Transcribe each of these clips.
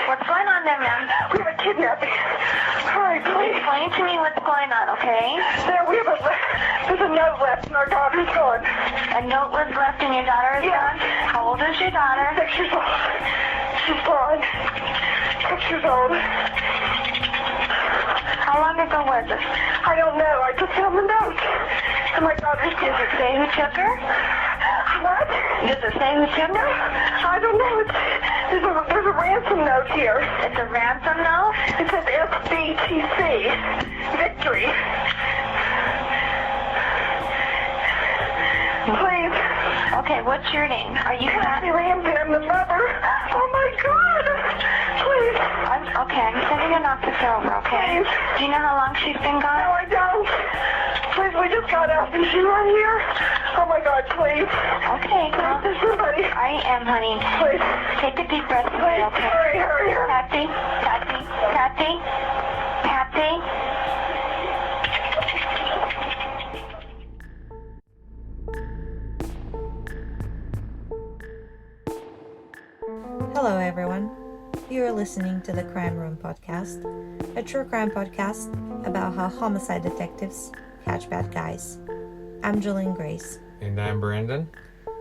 What's going on there, ma'am? We have a kidnapping. Hurry, please. Explain to me what's going on, okay? There's a note left and our daughter's gone. A note was left and your daughter is gone? How old is your daughter? 6 years old. She's gone. 6 years old. How long ago was it? I don't know. I just found the note. And my daughter's Does it say who took her? What? Does it say who took her? I don't know. There's a ransom note here. It's a ransom note? It says SBTC. Victory. Please. Okay, what's your name? Are you Kathy Ramsey. I'm the mother. Oh my God. Please. I'm sending an officer over, okay? Please. Do you know how long she's been No, gone? I don't. Please, we just got out. Is she right here? Oh my God, please. Okay, well, There's somebody. I am, honey. Please. Take a deep breath, Please. okay? Hurry. Kathy. Hello, everyone. You are listening to the Crime Room podcast, a true crime podcast about how homicide detectives catch bad guys. I'm Jolene Grace. And I'm Branden.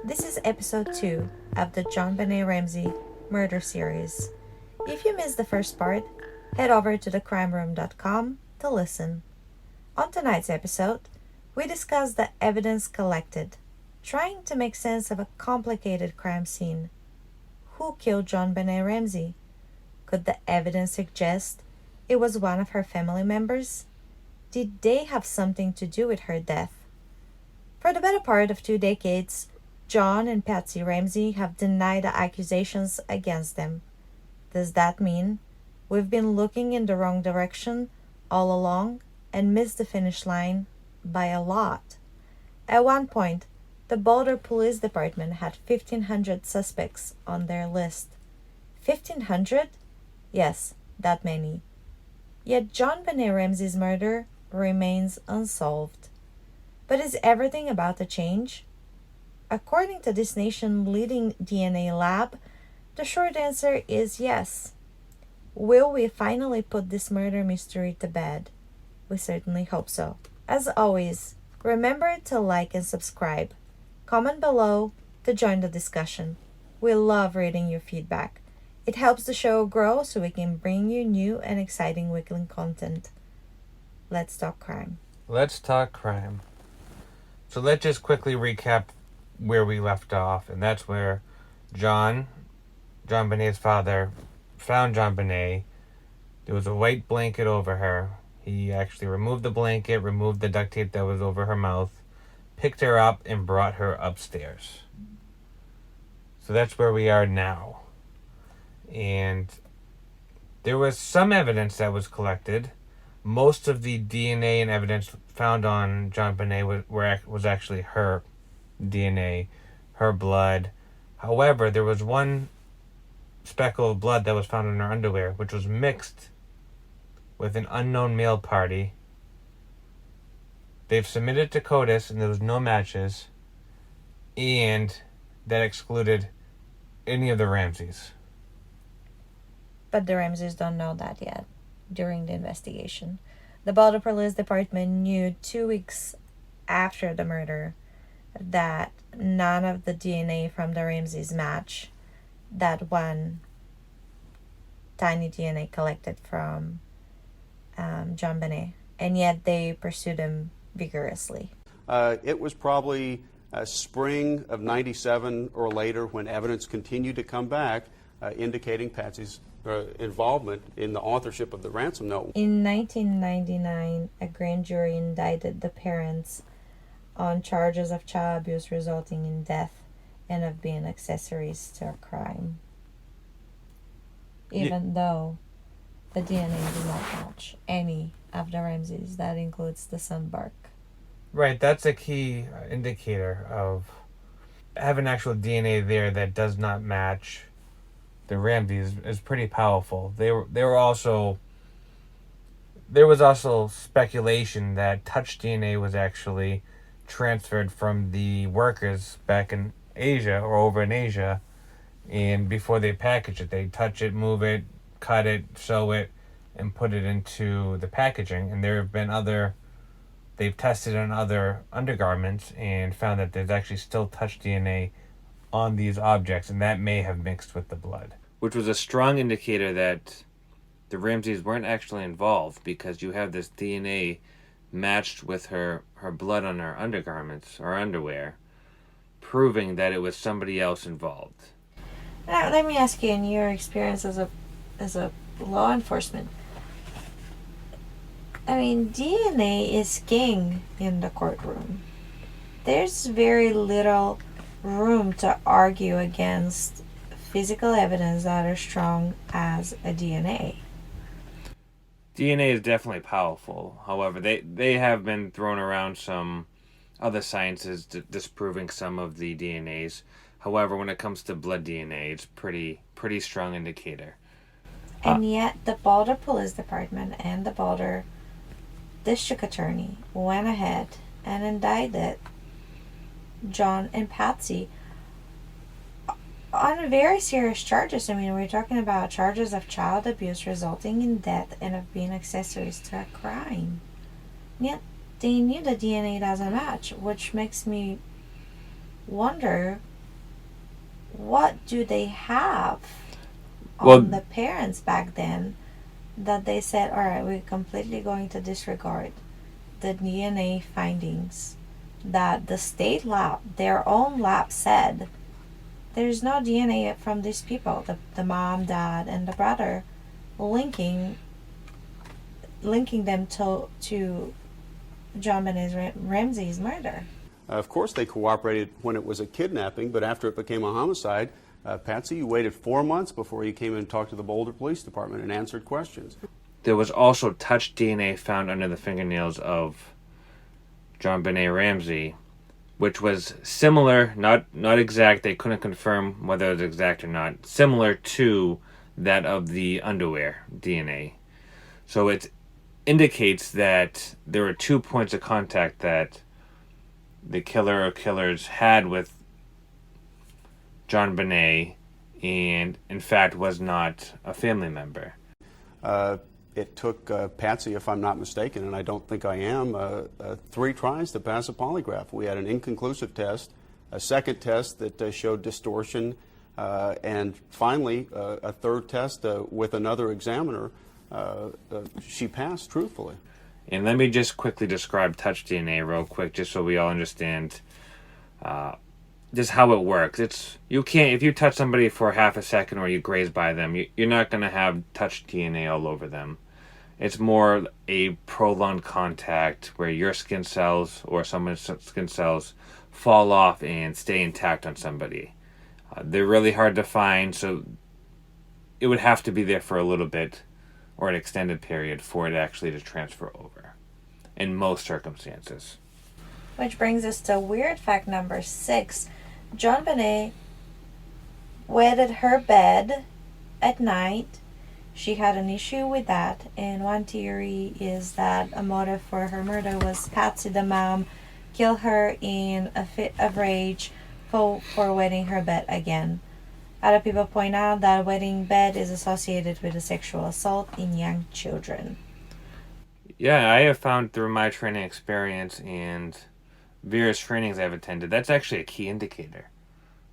This is episode 2 of the JonBenet Ramsey murder series. If you missed the first part, head over to thecrimeroom.com to listen. On tonight's episode, we discuss the evidence collected, trying to make sense of a complicated crime scene. Who killed JonBenet Ramsey? Could the evidence suggest it was one of her family members? Did they have something to do with her death? For the better part of 2 decades, John and Patsy Ramsey have denied the accusations against them. Does that mean we've been looking in the wrong direction all along and missed the finish line by a lot? At one point, the Boulder Police Department had 1,500 suspects on their list. 1,500? Yes, that many. Yet JonBenet Ramsey's murder remains unsolved. But is everything about to change? According to this nation's leading DNA lab, the short answer is yes. Will we finally put this murder mystery to bed? We certainly hope so. As always, remember to like and subscribe. Comment below to join the discussion. We love reading your feedback. It helps the show grow so we can bring you new and exciting weekly content. Let's talk crime. Let's talk crime. So let's just quickly recap where we left off, and that's where JonBenet's father, found JonBenet. There was a white blanket over her. He actually removed the blanket, removed the duct tape that was over her mouth, picked her up, and brought her upstairs. So that's where we are now. And there was some evidence that was collected. Most of the DNA and evidence found on JonBenet was actually her DNA, her blood. However, there was one speckle of blood that was found in her underwear, which was mixed with an unknown male party. They've submitted to CODIS, and there was no matches, and that excluded any of the Ramseys. But the Ramseys don't know that yet during the investigation. The Boulder Police Department knew 2 weeks after the murder that none of the DNA from the Ramseys match that one tiny DNA collected from JonBenet, and yet they pursued him vigorously. It was probably spring of '97 or later when evidence continued to come back indicating Patsy's involvement in the authorship of the ransom note. In 1999, a grand jury indicted the parents on charges of child abuse resulting in death and of being accessories to a crime. Even though the DNA did not match any of the Ramseys, that includes the son Bark. Right, that's a key indicator of having actual DNA there that does not match the Ramseys is pretty powerful. There was also speculation that touch DNA was actually transferred from the workers back in Asia or over in Asia, and before they package it, they touch it, move it, cut it, sew it, and put it into the packaging. And there have been they've tested on other undergarments and found that there's actually still touch DNA on these objects, and that may have mixed with the blood. Which was a strong indicator that the Ramseys weren't actually involved, because you have this DNA matched with her blood on her undergarments or underwear, proving that it was somebody else involved. Now, let me ask you, in your experience as a law enforcement, I mean, DNA is king in the courtroom. There's very little room to argue against physical evidence that are strong as a DNA. DNA is definitely powerful. However, they have been thrown around some other sciences disproving some of the DNAs. However, when it comes to blood DNA, it's pretty strong indicator. And yet, the Boulder Police Department and the Boulder District Attorney went ahead and indicted John and Patsy on very serious charges. I mean, we're talking about charges of child abuse resulting in death and of being accessories to a crime. Yet, they knew the DNA doesn't match, which makes me wonder, what do they have on the parents back then that they said, all right, we're completely going to disregard the DNA findings that the state lab, their own lab, said there's no DNA from these people, the mom, dad, and the brother, linking them to JonBenet Ramsey's murder. Of course, they cooperated when it was a kidnapping, but after it became a homicide, Patsy, you waited 4 months before you came in and talked to the Boulder Police Department and answered questions. There was also touch DNA found under the fingernails of JonBenet Ramsey, which was similar, not exact, they couldn't confirm whether it was exact or not, similar to that of the underwear DNA. So it indicates that there were 2 points of contact that the killer or killers had with JonBenet, and in fact was not a family member. It took Patsy, if I'm not mistaken, and I don't think I am, 3 tries to pass a polygraph. We had an inconclusive test, a second test that showed distortion, and finally a third test with another examiner. She passed truthfully. And let me just quickly describe touch DNA real quick, just so we all understand just how it works. If you touch somebody for half a second or you graze by them, you're not going to have touch DNA all over them. It's more a prolonged contact where your skin cells or someone's skin cells fall off and stay intact on somebody. They're really hard to find, so it would have to be there for a little bit or an extended period for it actually to transfer over in most circumstances. Which brings us to weird fact number 6. JonBenet wetted her bed at night. She had an issue with that, and one theory is that a motive for her murder was Patsy, the mom, killed her in a fit of rage for wetting her bed again. Other people point out that wetting bed is associated with a sexual assault in young children. Yeah, I have found through my training experience and various trainings I've attended, that's actually a key indicator.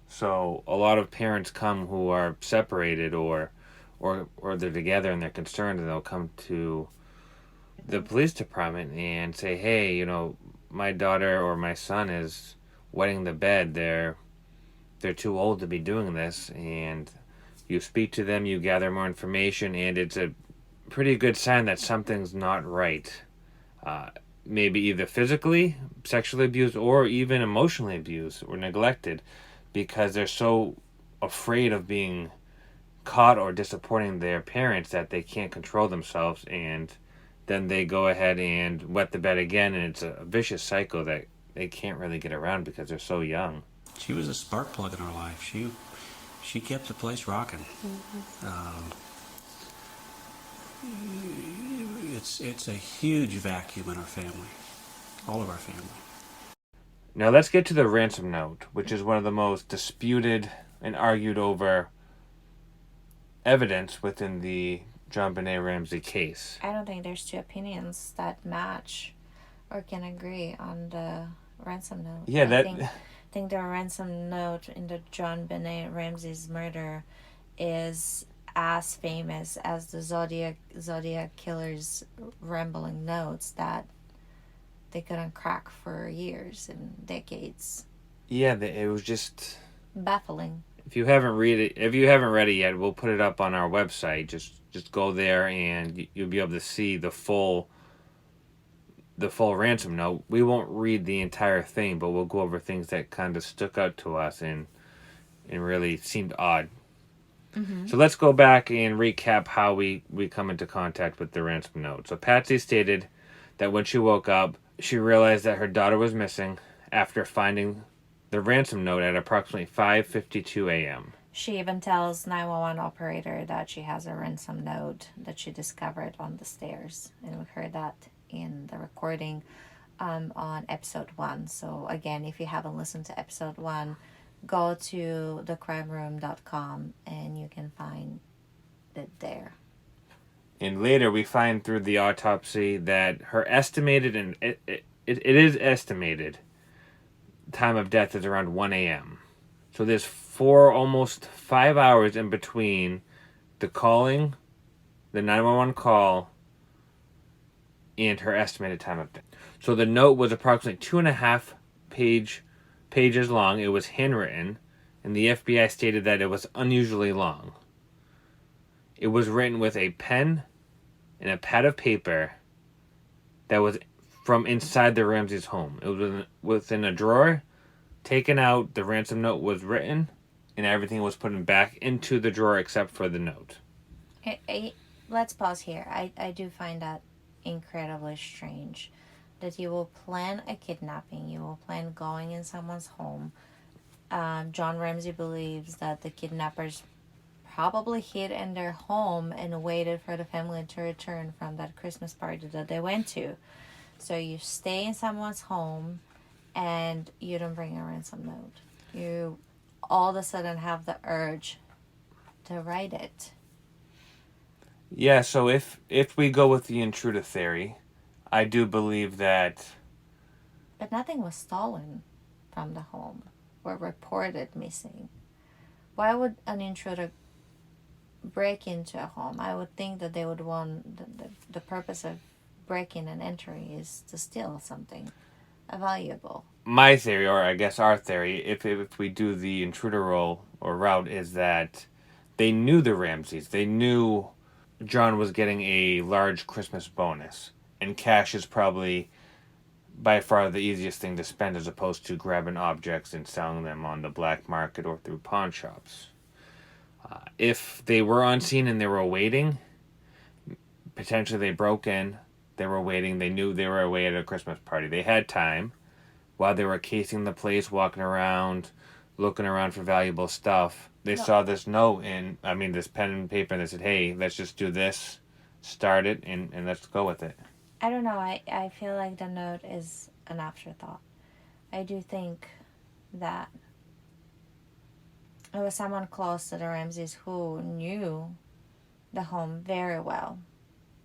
So a lot of parents come who are separated or they're together and they're concerned, and they'll come to the police department and say, hey, my daughter or my son is wetting the bed. They're too old to be doing this. And you speak to them, you gather more information, and it's a pretty good sign that something's not right. Maybe either physically, sexually abused, or even emotionally abused or neglected, because they're so afraid of being caught or disappointing their parents that they can't control themselves, and then they go ahead and wet the bed again, and it's a vicious cycle that they can't really get around because they're so young. She was a spark plug in our life. She kept the place rocking. It's a huge vacuum in our family, all of our family. Now let's get to the ransom note, which is one of the most disputed and argued over evidence within the JonBenet Ramsey case. I don't think there's two opinions that match or can agree on the ransom note. Yeah, I think the ransom note in the JonBenet Ramsey's murder is as famous as the Zodiac killer's rambling notes that they couldn't crack for years and decades. Yeah, it was just baffling. If you haven't read it yet, we'll put it up on our website. Just go there and you'll be able to see the full ransom note. We won't read the entire thing, but we'll go over things that kind of stuck out to us and really seemed odd. Mm-hmm. So let's go back and recap how we come into contact with the ransom note. So Patsy stated that when she woke up, she realized that her daughter was missing after finding the ransom note at approximately 5:52 a.m. She even tells 911 operator that she has a ransom note that she discovered on the stairs. And we heard that in the recording on episode 1. So again, if you haven't listened to episode 1, go to thecrimeroom.com and you can find it there. And later we find through the autopsy that her estimated, and it is estimated, time of death is around 1 a.m. So there's almost 5 hours in between the 911 call, and her estimated time of death. So the note was approximately 2.5 pages long. It was handwritten, and the FBI stated that it was unusually long. It was written with a pen and a pad of paper that was from inside the Ramseys' home. It was within a drawer, taken out, the ransom note was written, and everything was put back into the drawer except for the note. Let's pause here. I do find that incredibly strange that you will plan a kidnapping, you will plan going in someone's home. John Ramsey believes that the kidnappers probably hid in their home and waited for the family to return from that Christmas party that they went to. So you stay in someone's home and you don't bring a ransom note. You all of a sudden have the urge to write it. Yeah, so if we go with the intruder theory, I do believe that... But nothing was stolen from the home or reported missing. Why would an intruder break into a home? I would think that they would want... The purpose of breaking and entering is to steal something valuable. My theory, or I guess our theory, if we do the intruder role or route, is that they knew the Ramseys. They knew John was getting a large Christmas bonus, and cash is probably by far the easiest thing to spend as opposed to grabbing objects and selling them on the black market or through pawn shops. If they were on scene and they were waiting, potentially they broke in, they were waiting, they knew they were away at a Christmas party. They had time while they were casing the place, walking around, looking around for valuable stuff. They saw this note this pen and paper, and they said, hey, let's just do this, start it, and let's go with it. I don't know. I feel like the note is an afterthought. I do think that it was someone close to the Ramseys who knew the home very well.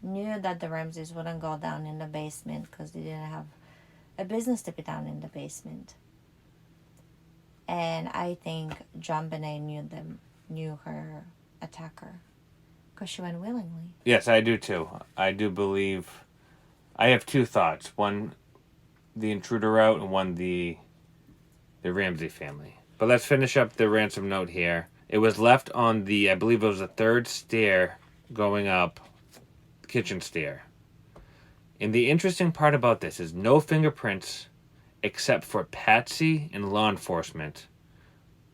Knew that the Ramseys wouldn't go down in the basement because they didn't have a business to be down in the basement. And I think JonBenet knew her attacker because she went willingly. Yes, I do too. I do believe... I have two thoughts. One, the intruder route, and one, the Ramsey family. But let's finish up the ransom note here. It was left on I believe it was the third stair going up, the kitchen stair. And the interesting part about this is no fingerprints except for Patsy and law enforcement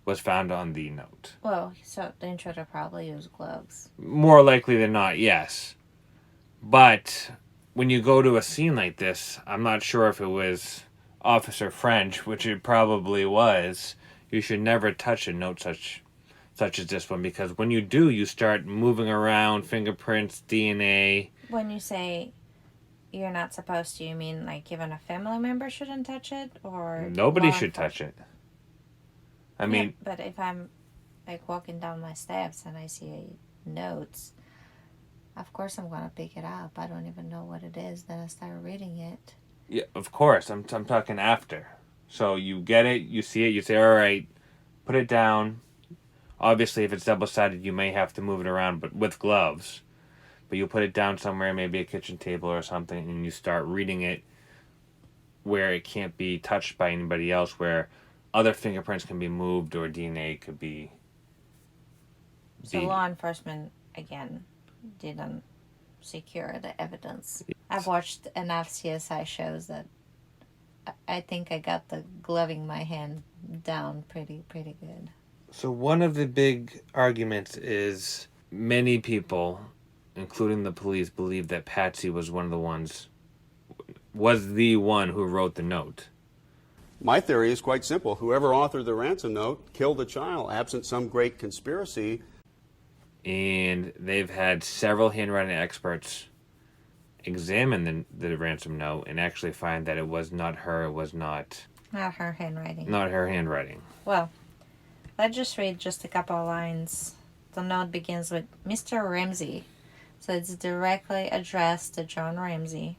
was found on the note. Well, so the intruder probably used gloves. More likely than not, yes. But when you go to a scene like this, I'm not sure if it was Officer French, which it probably was. You should never touch a note such as this one, because when you do, you start moving around, fingerprints, DNA. When you say you're not supposed to, you mean like even a family member shouldn't touch it? Or nobody should touch it. I mean... But if I'm like walking down my steps and I see notes. Of course I'm going to pick it up. I don't even know what it is. Then I start reading it. Yeah, of course. I'm talking after. So you get it, you see it, you say, all right, put it down. Obviously, if it's double-sided, you may have to move it around, but with gloves. But you put it down somewhere, maybe a kitchen table or something, and you start reading it where it can't be touched by anybody else, where other fingerprints can be moved or DNA could be... So law enforcement, again, didn't secure the evidence. I've watched enough CSI shows that I think I got the gloving my hand down pretty good. So one of the big arguments is many people, including the police, believe that Patsy was the one who wrote the note. My theory is quite simple. Whoever authored the ransom note killed a child, absent some great conspiracy. And they've had several handwriting experts examine the ransom note and actually find that it was not her, it was not her handwriting. Not her handwriting. Well, let's just read just a couple of lines. The note begins with Mr. Ramsey. So it's directly addressed to John Ramsey.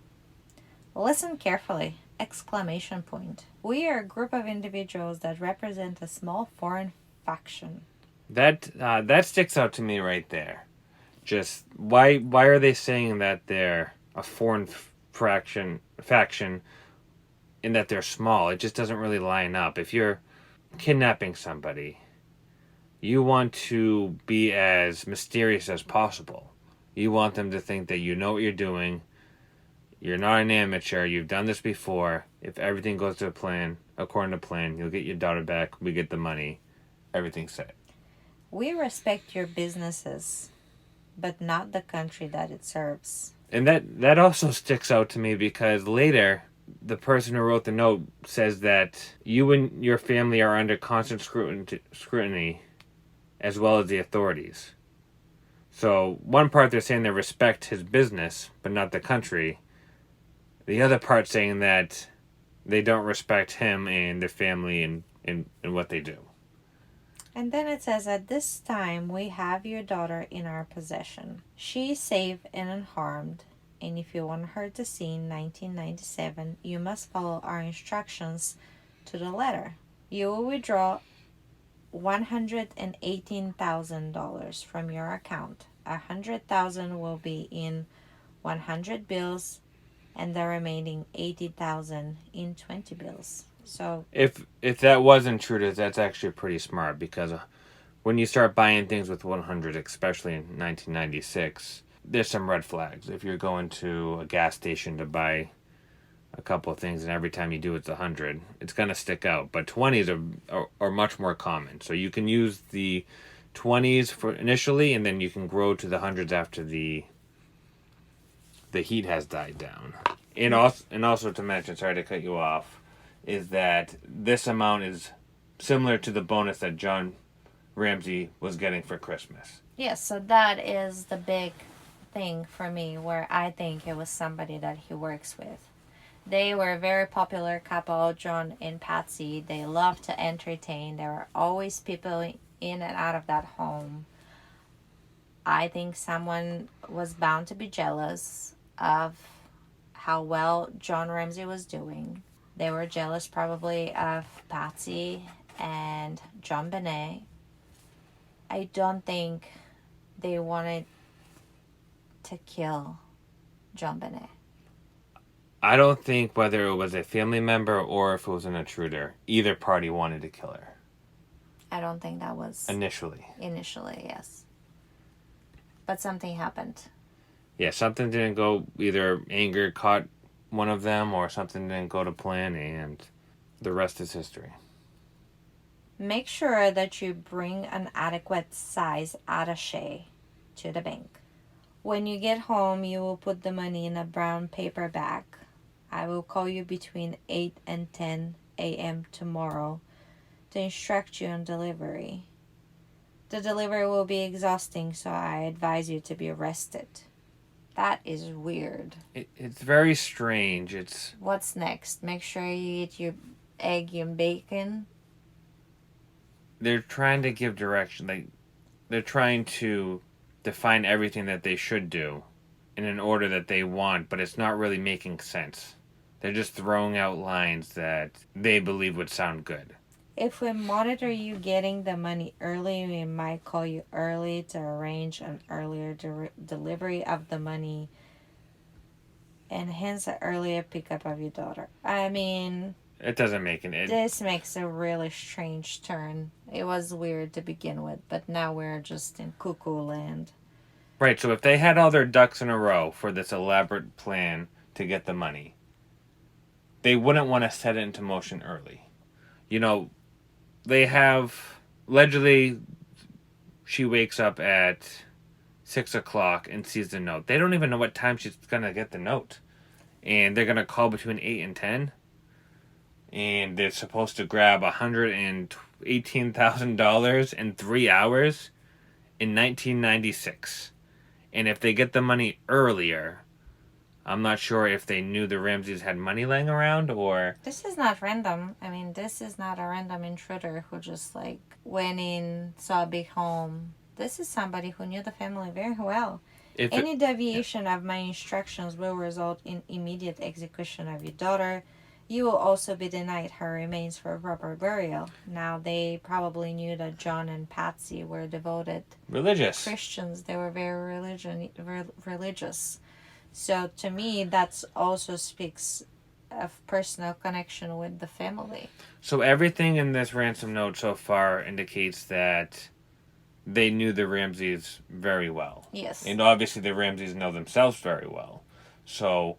Listen carefully! Exclamation point. We are a group of individuals that represent a small foreign faction. That sticks out to me right there. Just why are they saying that they're a foreign faction in that they're small? It just doesn't really line up. If you're kidnapping somebody, you want to be as mysterious as possible. You want them to think that you know what you're doing. You're not an amateur. You've done this before. If everything goes to plan, according to plan, you'll get your daughter back. We get the money. Everything's set. We respect your businesses, but not the country that it serves. And that also sticks out to me because later, the person who wrote the note says that you and your family are under constant scrutiny as well as the authorities. So one part they're saying they respect his business, but not the country. The other part saying that they don't respect him and their family and what they do. And then it says, at this time, we have your daughter in our possession. She is safe and unharmed, and if you want her to see in 1997, you must follow our instructions to the letter. You will withdraw $118,000 from your account. $100,000 will be in 100 bills, and the remaining $80,000 in 20 bills. So if that was intruders, that's actually pretty smart because when you start buying things with 100, especially in 1996, there's some red flags. If you're going to a gas station to buy a couple of things and every time you do it's 100, it's going to stick out. But 20s are much more common. So you can use the 20s for initially, and then you can grow to the hundreds after the heat has died down. And also to mention, sorry to cut you off, is that this amount is similar to the bonus that John Ramsey was getting for Christmas. yes, so that is the big thing for me, where I think it was somebody that he works with. They were a very popular couple, John and Patsy. They loved to entertain. There were always people in and out of that home. I think someone was bound to be jealous of how well John Ramsey was doing. They were jealous probably of Patsy and JonBenet. I don't think they wanted to kill JonBenet. I don't think whether it was a family member or if it was an intruder, either party wanted to kill her. I don't think that was... Initially, yes. But something happened. Yeah, something didn't go, either anger caught one of them or something didn't go to plan, and the rest is history. Make sure that you bring an adequate size attaché to the bank. When you get home, you will put the money in a brown paper bag. I will call you between 8 and 10 a.m. tomorrow to instruct you on delivery. The delivery will be exhausting, so I advise you to be rested. That is weird. It's very strange. What's next? Make sure you eat your egg and bacon. They're trying to give direction. They're trying to define everything that they should do in an order that they want, but it's not really making sense. They're just throwing out lines that they believe would sound good. If we monitor you getting the money early, we might call you early to arrange an earlier delivery of the money and hence an earlier pickup of your daughter. I mean, It doesn't make it. this makes a really strange turn. It was weird to begin with, but now we're just in cuckoo land. Right, so if they had all their ducks in a row for this elaborate plan to get the money, they wouldn't want to set it into motion early. You know, they have, allegedly, she wakes up at 6 o'clock and sees the note. They don't even know what time she's going to get the note. And they're going to call between 8 and 10. And they're supposed to grab $118,000 in 3 hours in 1996. And if they get the money earlier, I'm not sure if they knew the Ramseys had money laying around or... This is not random. I mean, this is not a random intruder who just like went in, saw a big home. This is somebody who knew the family very well. Any deviation of my instructions will result in immediate execution of your daughter. You will also be denied her remains for proper burial. Now, they probably knew that John and Patsy were devoted religious Christians. They were very religious. So, to me, that also speaks of personal connection with the family. So everything in this ransom note so far indicates that they knew the Ramseys very well. Yes. And obviously the Ramseys know themselves very well. So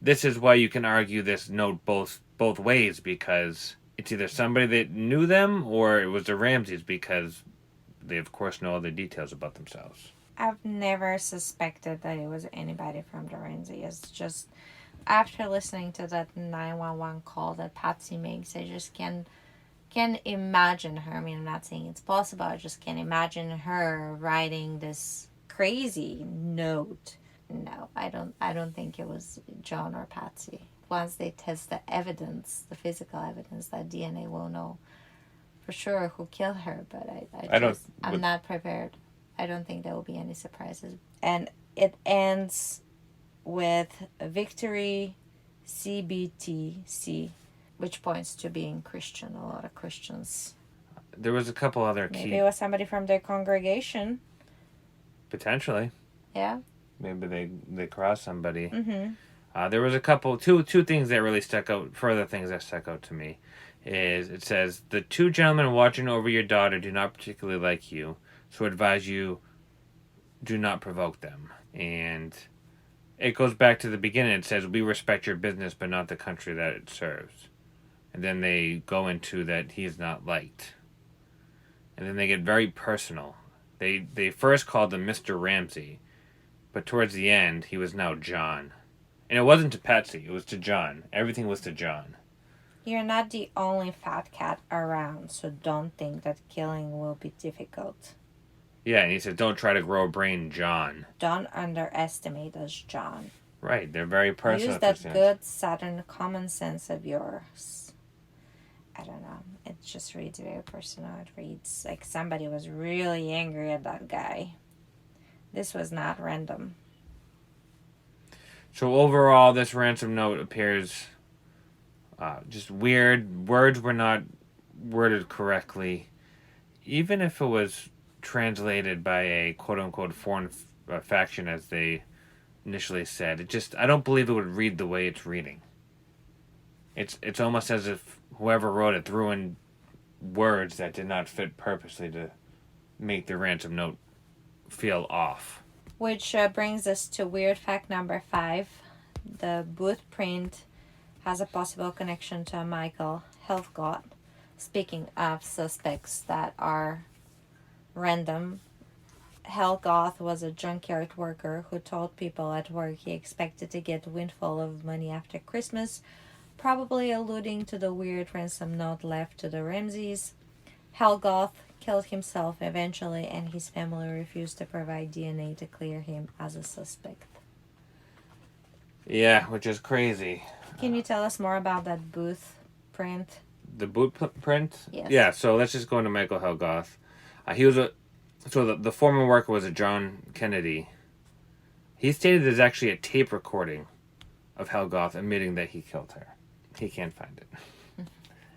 this is why you can argue this note both ways, because it's either somebody that knew them or it was the Ramseys, because they of course know all the details about themselves. I've never suspected that it was anybody from the Ramseys. It's just after listening to that 911 call that Patsy makes, I just can imagine her. I mean, I'm not saying it's possible. I just can't imagine her writing this crazy note. No, I don't think it was John or Patsy. Once they test the evidence, the physical evidence, that DNA will know for sure who killed her. But I'm not prepared. I don't think there will be any surprises. And it ends with Victory CBTC, which points to being Christian. A lot of Christians. There was a couple other key... Maybe it was somebody from their congregation. Potentially. Yeah. Maybe they crossed somebody. Mm-hmm. There was a couple, two things that really stuck out, further things that stuck out to me, is it says, the two gentlemen watching over your daughter do not particularly like you, so advise you do not provoke them. And it goes back to the beginning. It says, we respect your business, but not the country that it serves. And then they go into that he is not liked. And then they get very personal. They first called him Mr. Ramsey, but towards the end, he was now John. And it wasn't to Patsy, it was to John. Everything was to John. You're not the only fat cat around, so don't think that killing will be difficult. Yeah, and he said, don't try to grow a brain, John. Don't underestimate us, John. Right, they're very personal. Use that good Southern common sense of yours. I don't know. It just reads very personal. It reads like somebody was really angry at that guy. This was not random. So overall, this ransom note appears just weird. Words were not worded correctly. Even if it was translated by a quote-unquote foreign faction, as they initially said, I don't believe it would read the way it's reading. It's almost as if whoever wrote it threw in words that did not fit purposely to make the ransom note feel off. Which brings us to weird fact number 5. The boot print has a possible connection to a Michael Helfgott. Speaking of suspects that are random, Helfgott was a junkyard worker who told people at work he expected to get a windfall of money after Christmas, probably alluding to the weird ransom note left to the Ramseys. Helfgott killed himself eventually, and his family refused to provide DNA to clear him as a suspect. Yeah, which is crazy. Can you tell us more about that booth print? The boot print? Yes. Yeah, so let's just go into Michael Helfgott. He was So the former worker was a John Kennedy. He stated there's actually a tape recording of Helgoth admitting that he killed her. He can't find it.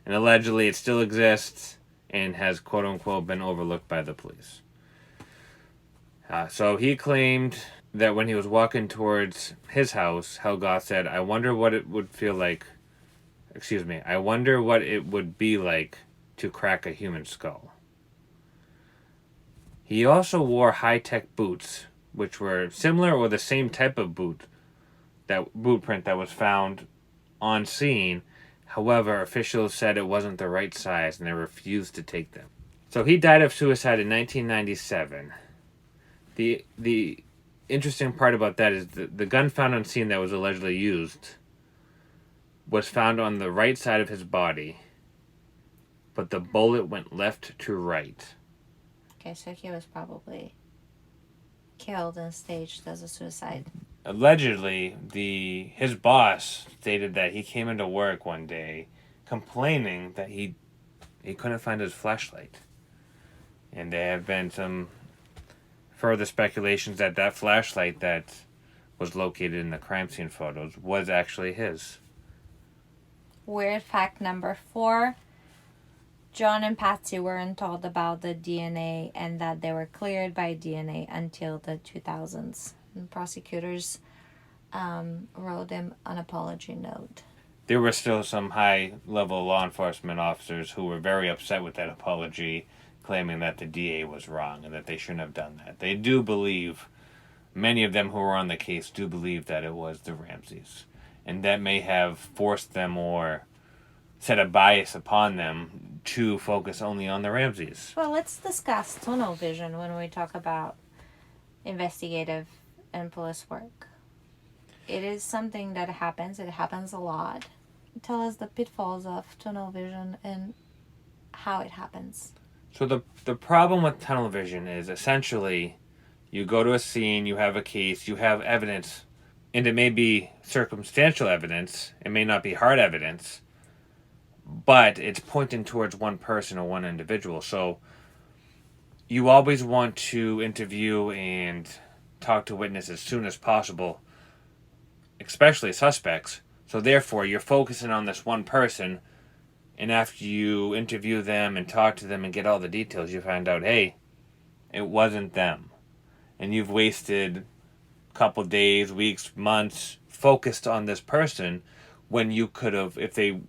And allegedly it still exists and has quote-unquote been overlooked by the police. So he claimed that when he was walking towards his house, Helgoth said, I wonder what it would be like to crack a human skull. He also wore high-tech boots, which were similar or the same type of boot print that was found on scene. However, officials said it wasn't the right size and they refused to take them. So he died of suicide in 1997. The interesting part about that is the gun found on scene that was allegedly used was found on the right side of his body, but the bullet went left to right. Okay, so he was probably killed and staged as a suicide. Allegedly, his boss stated that he came into work one day complaining that he couldn't find his flashlight. And there have been some further speculations that flashlight that was located in the crime scene photos was actually his. Weird fact number 4. John and Patsy weren't told about the DNA and that they were cleared by DNA until the 2000s. And prosecutors wrote him an apology note. There were still some high-level law enforcement officers who were very upset with that apology, claiming that the DA was wrong and that they shouldn't have done that. They do believe, many of them who were on the case do believe that it was the Ramseys. And that may have forced them or set a bias upon them to focus only on the Ramseys. Well, let's discuss tunnel vision when we talk about investigative and police work. It is something that happens. It happens a lot. Tell us the pitfalls of tunnel vision and how it happens. So the problem with tunnel vision is essentially you go to a scene, you have a case, you have evidence, and it may be circumstantial evidence, it may not be hard evidence, but it's pointing towards one person or one individual. So you always want to interview and talk to witnesses as soon as possible, especially suspects. So therefore, you're focusing on this one person, and after you interview them and talk to them and get all the details, you find out, hey, it wasn't them. And you've wasted a couple days, weeks, months focused on this person when you could have, if they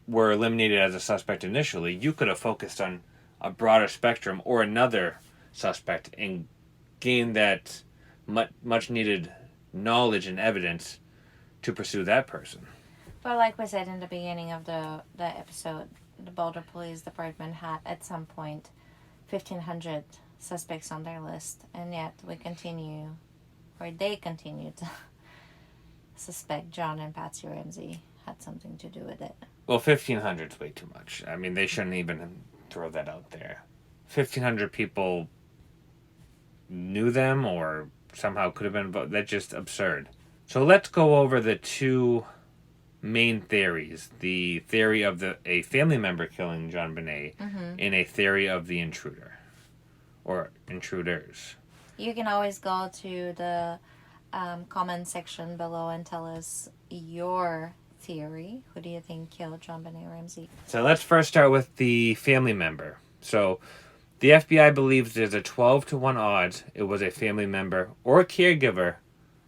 were eliminated as a suspect initially, you could have focused on a broader spectrum or another suspect and gained that much needed knowledge and evidence to pursue that person. But like we said in the beginning of the episode, the Boulder Police Department had at some point 1,500 suspects on their list, and yet they continue to suspect John and Patsy Ramsey had something to do with it. Well, 1,500 is way too much. I mean, they shouldn't even throw that out there. 1,500 people knew them or somehow could have been involved. That's just absurd. So let's go over the two main theories. The theory of a family member killing JonBenet and a theory of the intruder or intruders. You can always go to the comment section below and tell us your theory. Who do you think killed JonBenet Ramsey? So let's first start with the family member. So the FBI believes there's a 12-1 odds it was a family member or caregiver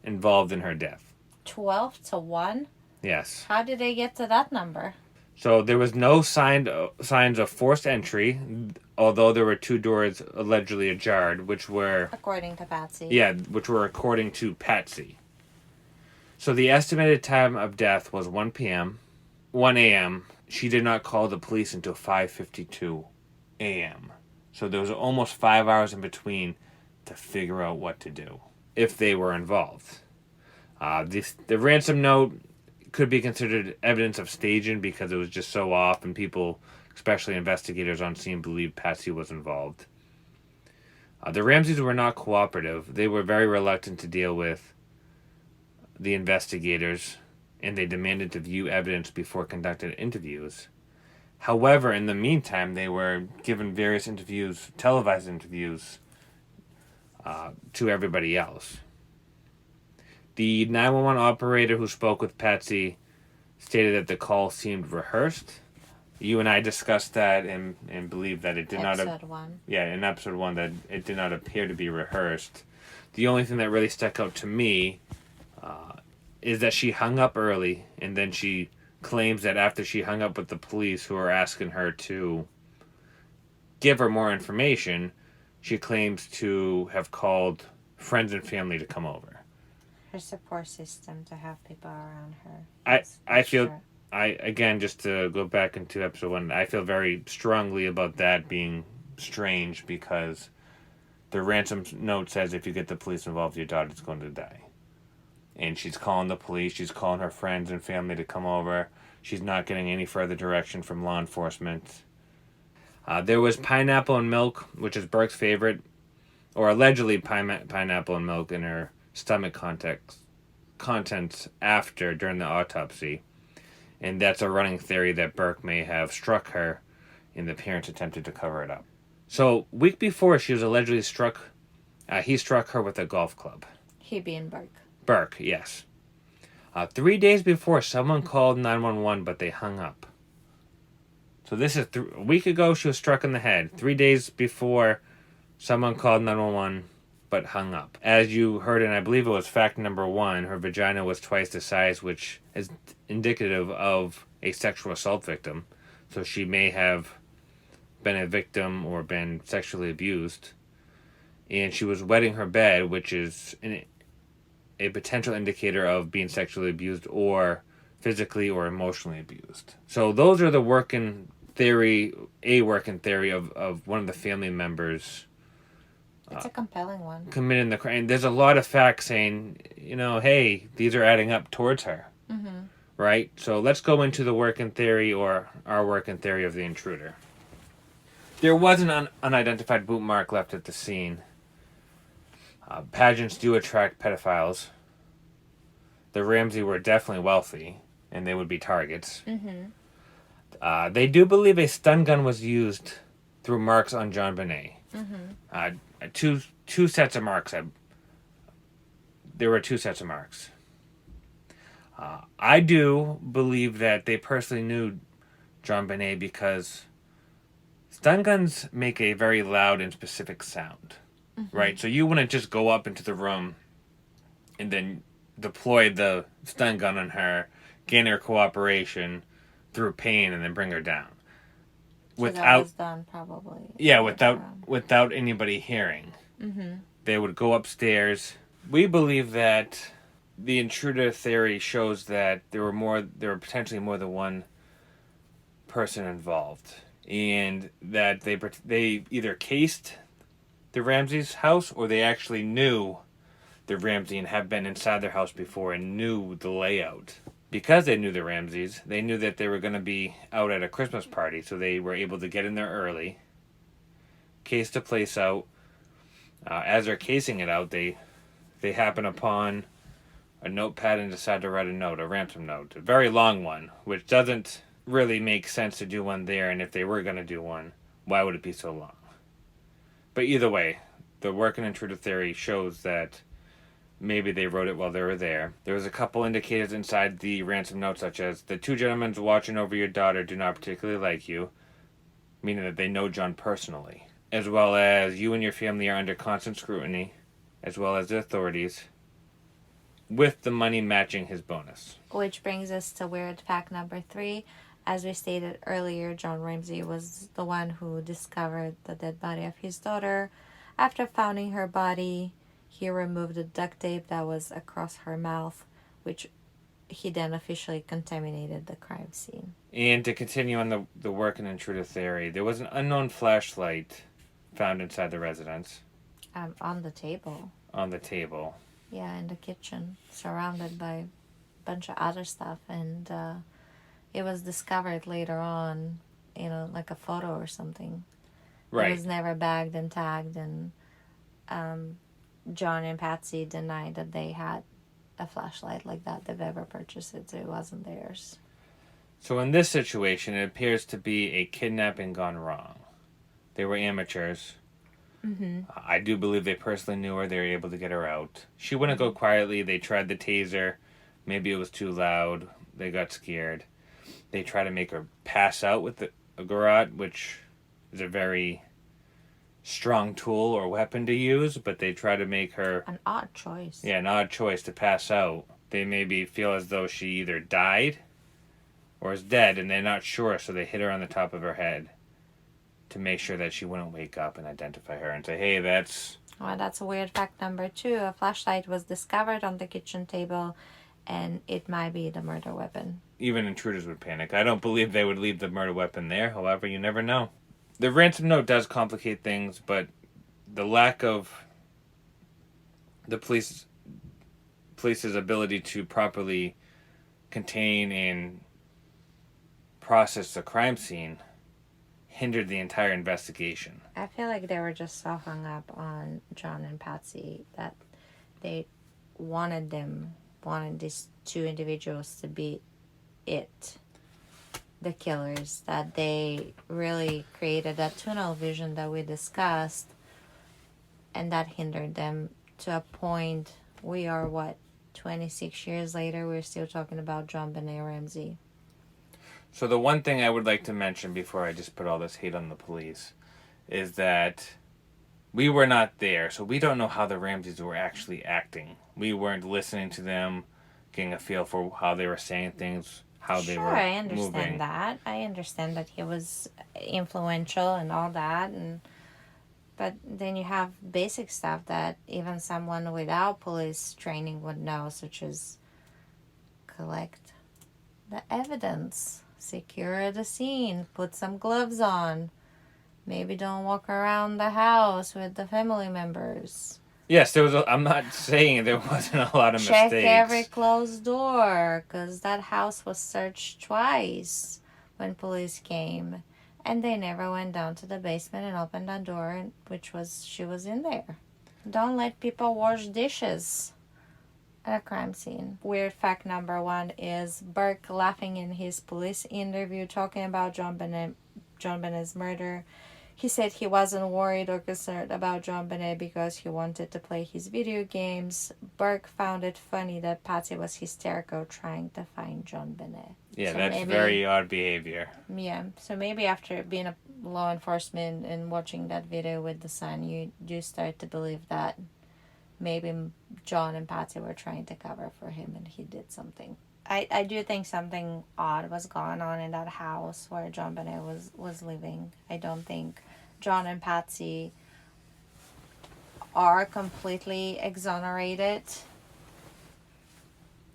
involved in her death. 12-1? Yes. How did they get to that number? So there was no signs of forced entry, although there were 2 doors allegedly ajar, which were... According to Patsy. Yeah, which were according to Patsy. So the estimated time of death was 1 a.m. She did not call the police until 5:52 a.m. So there was almost 5 hours in between to figure out what to do, if they were involved. The ransom note could be considered evidence of staging because it was just so off and people, especially investigators on scene, believed Patsy was involved. The Ramseys were not cooperative. They were very reluctant to deal with the investigators, and they demanded to view evidence before conducting interviews. However, in the meantime, they were given various interviews, televised interviews, to everybody else. The 911 operator who spoke with Patsy stated that the call seemed rehearsed. You and I discussed that and believe that it did Episode 1. Yeah, in episode 1 that it did not appear to be rehearsed. The only thing that really stuck out to me is that she hung up early, and then she claims that after she hung up with the police who are asking her to give her more information, she claims to have called friends and family to come over. Her support system to have people around her. I feel, again, just to go back into episode 1, I feel very strongly about that being strange because the ransom note says if you get the police involved, your daughter's going to die. And she's calling the police, she's calling her friends and family to come over. She's not getting any further direction from law enforcement. There was pineapple and milk, which is Burke's favorite, or allegedly pineapple and milk in her stomach contents during the autopsy. And that's a running theory that Burke may have struck her and the parents attempted to cover it up. So, week before she was allegedly struck, he struck her with a golf club. He being Burke. Burke, yes. 3 days before, someone called 911, but they hung up. So this is a week ago, she was struck in the head. 3 days before, someone called 911, but hung up. As you heard, and I believe it was fact number 1, her vagina was twice the size, which is indicative of a sexual assault victim. So she may have been a victim or been sexually abused. And she was wetting her bed, which is a potential indicator of being sexually abused or physically or emotionally abused. So those are the working theory of one of the family members. It's a compelling one. Committing the crime. And there's a lot of facts saying, hey, these are adding up towards her. Mm-hmm. Right? So let's go into the working theory or our working theory of the intruder. There was an unidentified boot mark left at the scene. Pageants do attract pedophiles. The Ramsey were definitely wealthy, and they would be targets. Mm-hmm. They do believe a stun gun was used through marks on JonBenet. Mm-hmm. Two sets of marks. There were 2 sets of marks. I do believe that they personally knew JonBenet because stun guns make a very loud and specific sound. Mm-hmm. Right? So you wouldn't just go up into the room and then deploy the stun gun on her, gain her cooperation through pain, and then bring her down. So that was done probably. Yeah, without anybody hearing. Mm-hmm. They would go upstairs. We believe that the intruder theory shows that there were potentially more than one person involved, and that they either cased the Ramseys' house, or they actually knew the Ramsey and have been inside their house before and knew the layout. Because they knew the Ramseys, they knew that they were going to be out at a Christmas party, so they were able to get in there early, case the place out. As they're casing it out, they happen upon a notepad and decide to write a ransom note, a very long one, which doesn't really make sense to do one there, and if they were going to do one, why would it be so long? But either way, the working intruder theory shows that maybe they wrote it while they were there. There was a couple indicators inside the ransom note, such as, the 2 gentlemen watching over your daughter do not particularly like you, meaning that they know John personally, as well as you and your family are under constant scrutiny, as well as the authorities, with the money matching his bonus. Which brings us to weird fact number 3. As we stated earlier, John Ramsey was the one who discovered the dead body of his daughter. After finding her body, he removed the duct tape that was across her mouth, which he then officially contaminated the crime scene. And to continue on the working intruder theory, there was an unknown flashlight found inside the residence. On the table. On the table. Yeah, in the kitchen, surrounded by a bunch of other stuff, and it was discovered later on, like a photo or something. Right. It was never bagged and tagged, and John and Patsy denied that they had a flashlight like that. They've ever purchased it, so it wasn't theirs. So in this situation, it appears to be a kidnapping gone wrong. They were amateurs. I do believe they personally knew her. They were able to get her out. She wouldn't go quietly. They tried the taser. Maybe it was too loud. They got scared. They tried to make her pass out with a garrote, which is a very strong tool or weapon to use, but they try to make her... An odd choice. Yeah, an odd choice to pass out. They maybe feel as though she either died or is dead, and they're not sure, so they hit her on the top of her head to make sure that she wouldn't wake up and identify her and say, hey, that's... Well, that's a weird fact number 2. A flashlight was discovered on the kitchen table, and it might be the murder weapon. Even intruders would panic. I don't believe they would leave the murder weapon there. However, you never know. The ransom note does complicate things, but the lack of the police's ability to properly contain and process the crime scene hindered the entire investigation. I feel like they were just so hung up on John and Patsy that they wanted these 2 individuals to be the killers, that they really created that tunnel vision that we discussed, and that hindered them to a point. We are 26 years later, we're still talking about JonBenet Ramsey. So the one thing I would like to mention before I just put all this hate on the police is that we were not there, so we don't know how the Ramseys were actually acting. We weren't listening to them, getting a feel for how they were saying things, how they were moving. Sure, I understand that. I understand that he was influential and all that, but then you have basic stuff that even someone without police training would know, such as collect the evidence, secure the scene, put some gloves on, maybe don't walk around the house with the family members. Yes, there was. I'm not saying there wasn't a lot of Check mistakes. every closed door, because that house was searched twice when police came, and they never went down to the basement and opened that door, she was in there. Don't let people wash dishes at a crime scene. Weird fact number 1 is Burke laughing in his police interview talking about JonBenet's murder. He said he wasn't worried or concerned about JonBenet because he wanted to play his video games. Burke found it funny that Patsy was hysterical trying to find JonBenet. Yeah, so that's very odd behavior. Yeah, so maybe after being a law enforcement and watching that video with the son, you do start to believe that maybe John and Patsy were trying to cover for him and he did something. I do think something odd was going on in that house where JonBenet was living. I don't think John and Patsy are completely exonerated.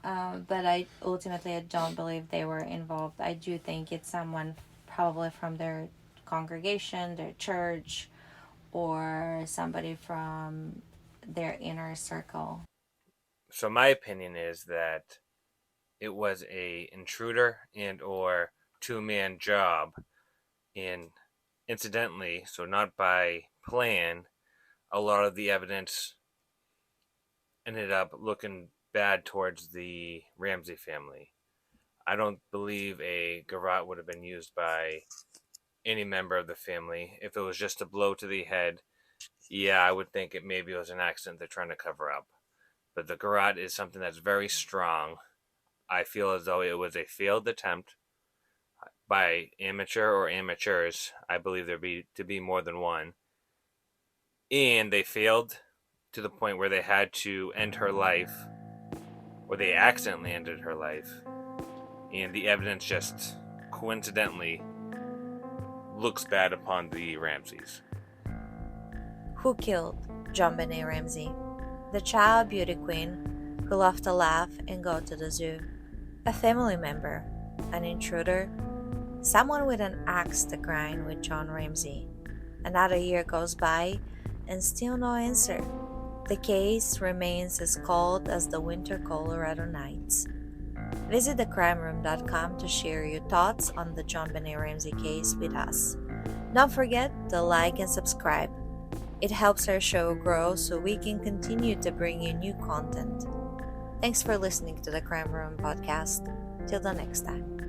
But I don't believe they were involved. I do think it's someone probably from their congregation, their church, or somebody from their inner circle. So my opinion is that it was a intruder and or 2-man job, and incidentally, so not by plan, a lot of the evidence ended up looking bad towards the Ramsey family. I don't believe a garrote would have been used by any member of the family. If it was just a blow to the head, yeah, I would think maybe it was an accident they're trying to cover up. But the garrote is something that's very strong. I feel as though it was a failed attempt by amateur or amateurs. I believe there to be more than one. And they failed to the point where they had to end her life, or they accidentally ended her life. And the evidence just coincidentally looks bad upon the Ramseys. Who killed JonBenet Ramsey? The child beauty queen who loved to laugh and go to the zoo. A family member, an intruder, someone with an axe to grind with John Ramsey. Another year goes by and still no answer. The case remains as cold as the winter Colorado nights. Visit thecrimeroom.com to share your thoughts on the JonBenet Ramsey case with us. Don't forget to like and subscribe. It helps our show grow so we can continue to bring you new content. Thanks for listening to the Crime Room podcast. Till the next time.